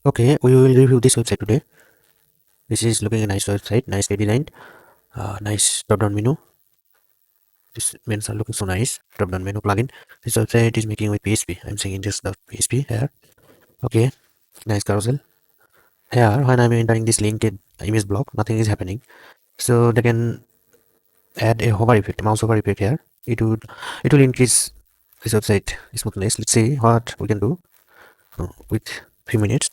Okay, we will review this website today. This is looking a nice website, nicely designed, nice drop-down menu. This menus are looking so nice. Drop-down menu plugin. This website is making with PHP. I'm saying just the PHP here. Okay, nice carousel. Here, when I'm entering this linked image block, nothing is happening. So they can add a hover effect, mouse hover effect here. It will increase this website smoothness. Let's see what we can do with few minutes.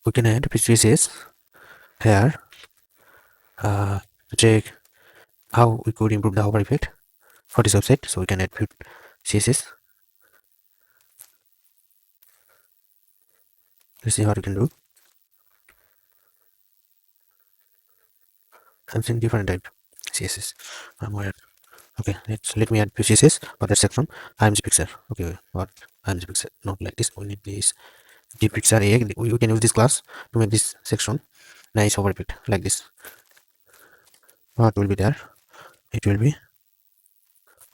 We can add CSS here to check how we could improve the hover effect for this website. So we can add few CSS. Let's see what we can do. I'm seeing different type CSS. Okay, let me add few CSS for that section. IMG picture. Okay, what IMG picture? Not like this. We need this G picture A. We can use this class to make this section nice hover effect like this. What will be there? It will be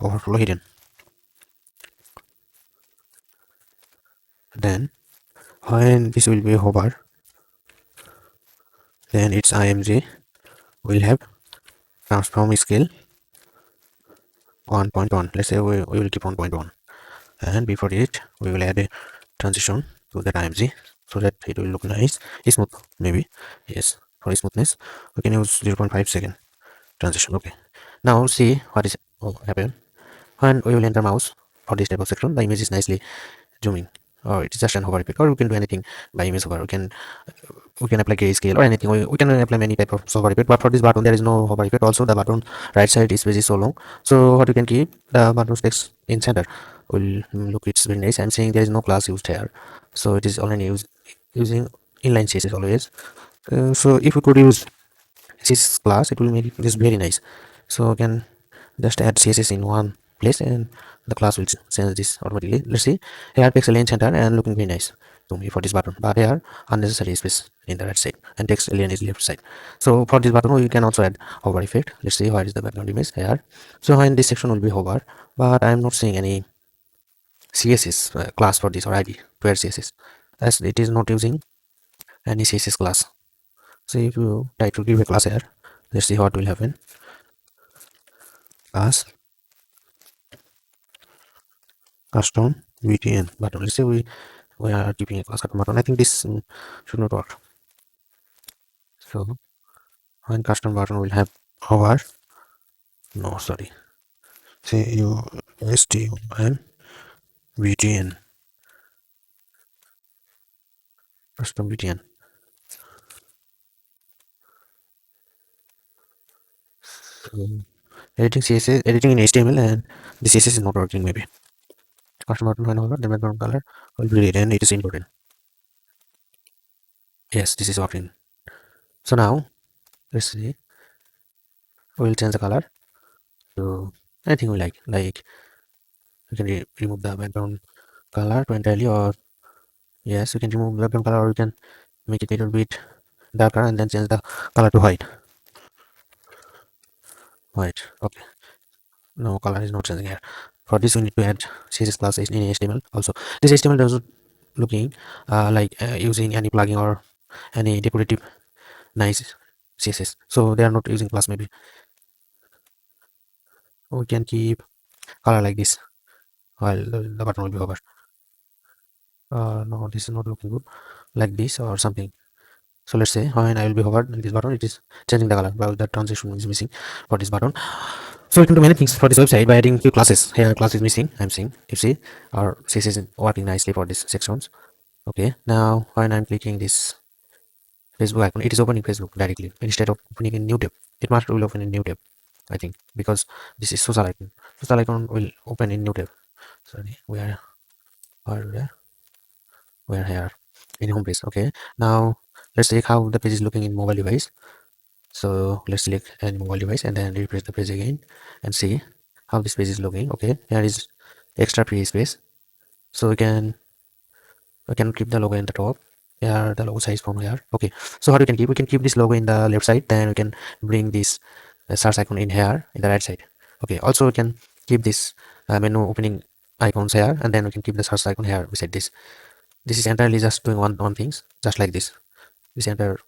overflow hidden. Then when this will be hover, then its IMG will have transform scale 1.1. Let's say we will keep 1.1, and before it we will add a transition to that IMG so that it will look nice, smooth maybe. Yes, for smoothness we can use 0.5 second transition. Okay, now see what is happen when we will enter mouse for this type of section. The image is nicely zooming, or it's just an hover effect, or we can do anything by image hover. We can apply grayscale or anything. We can apply many type of hover effect, but for this button there is no hover effect. Also the button right side space is so long, so what you can keep the button text in center will look, it's very nice. I'm saying there is no class used here, so it is only using inline CSS always. So if we could use CSS class, it will make this very nice. So we can just add CSS in one place and the class will change this automatically. Let's see, here pixel in center and looking very nice to me for this button, but here unnecessary space in the right side and text alien is left side. So for this button we can also add hover effect. Let's see where is the background image here. So in this section will be hover, but I am not seeing any CSS class for this or ID to add CSS, as it is not using any CSS class. So if you try to give a class here, let's see what will happen. Class custom btn button. Let's say we are keeping a class custom button. I think this should not work. So when custom button will have hover, no, sorry, say you stum btn custom btn. So editing CSS, editing in HTML, and the CSS is not working. Maybe custom button when hover, the background color will be red, and it is important. Yes, this is working. So now let's see. We will change the color to anything we like. Like we can remove the background color to entirely, or yes, we can remove background color, or we can make it a little bit darker and then change the color to white. White. Okay. No, color is not changing here. For this, we need to add CSS class in HTML. Also, this HTML does not looking like using any plugin or any decorative nice CSS. So they are not using class. Maybe we can keep color like this while the button will be over. No, this is not looking good. Like this or something. So let's say when I will be hovered this button, it is changing the color, while the transition is missing for this button. So we can do many things for this website by adding few classes. Here class is missing, I'm seeing. You see our CSS is working nicely for these sections. Okay, now when I'm clicking this Facebook icon, it is opening Facebook directly instead of opening a new tab. It must will open a new tab, I think, because this is social icon. Social icon will open in new tab. Sorry, where here in home page. Okay, now let's check how the page is looking in mobile device. So let's select any mobile device and then refresh the page again and see how this page is looking. Okay, here is extra free space, so we can keep the logo in the top. Here the logo size from here. Okay, so how we can keep this logo in the left side, then we can bring this search icon in here in the right side. Okay, also we can keep this menu opening icons here, and then we can keep the search icon here beside this. This is entirely just doing one things, just like this entire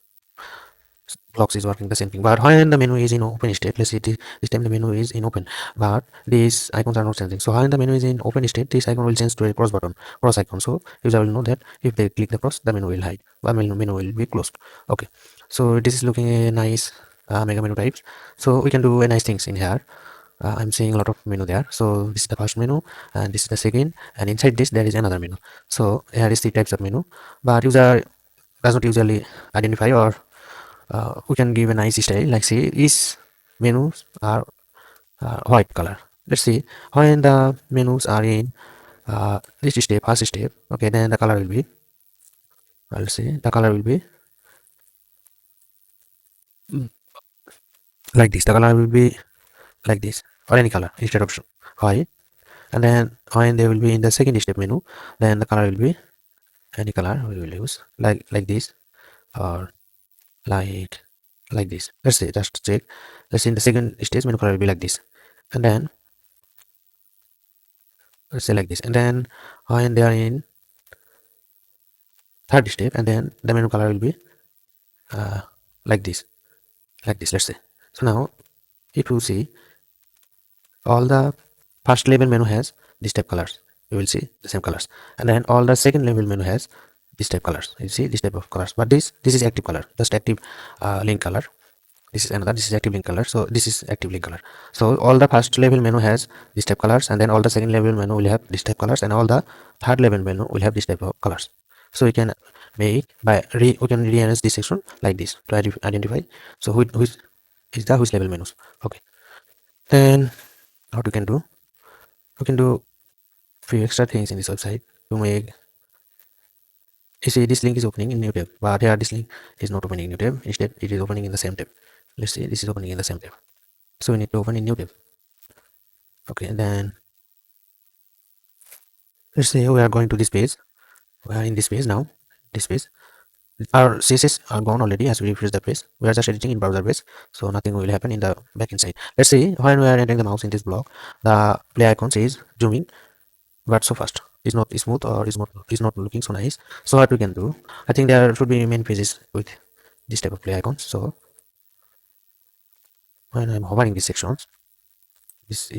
blocks is working the same thing. But when the menu is in open state, let's see this time the menu is in open, but these icons are not changing. So when the menu is in open state, this icon will change to a cross icon. So user will know that if they click the cross, the menu will hide, the menu will be closed. Okay, so this is looking a nice mega menu types. So we can do a nice things in here. I'm seeing a lot of menu there. So this is the first menu, and this is the second, and inside this there is another menu. So here is the types of menu, but user does not usually identify, or we can give a nice style like say is menus are white color. Let's see when the menus are in this step, first step. Okay, then the color will be, I'll say the color will be like this. The color will be like this, or any color instead of white. And then when they will be in the second step menu, then the color will be any color we will use, like this, or like this. Let's say just check. Let's see in the second stage menu color will be like this, and then let's say like this. And then when they are in third step, and then the menu color will be uh, like this, let's say. So now if you see, all the first level menu has this type colors, you will see the same colors, and then all the second level menu has this type colors, you see this type of colors. But this is active color, just active link color. This is another, this is active link color, so this is active link color. So all the first level menu has this type colors, and then all the second level menu will have this type colors, and all the third level menu will have this type of colors. So we can make by we can rearrange this section like this to identify so which is the which level menus. Okay, then what we can do, we can do few extra things in this website to make. You see this link is opening in new tab, but here this link is not opening in new tab, instead it is opening in the same tab. Let's see, this is opening in the same tab, so we need to open in new tab. Okay, and then let's say we are going to this page. We are in this page now. This page, our CSS are gone already as we refresh the page. We are just editing in browser page, so nothing will happen in the backend side. Let's see, when we are entering the mouse in this block, the play icon says zooming, but so fast. It's not smooth, or is not looking so nice. So what we can do, I think there should be many pages with this type of play icons. So when I'm hovering these sections, this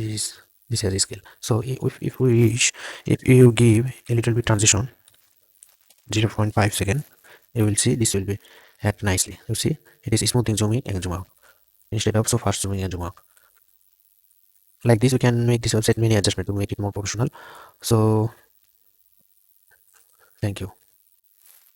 has a scale. So if we wish, if you give a little bit transition 0.5 second, you will see this will be act nicely. You see it is smoothing zoom in and zoom out instead of so fast zooming and zoom out. Like this we can make this website many adjustment to make it more professional. So thank you.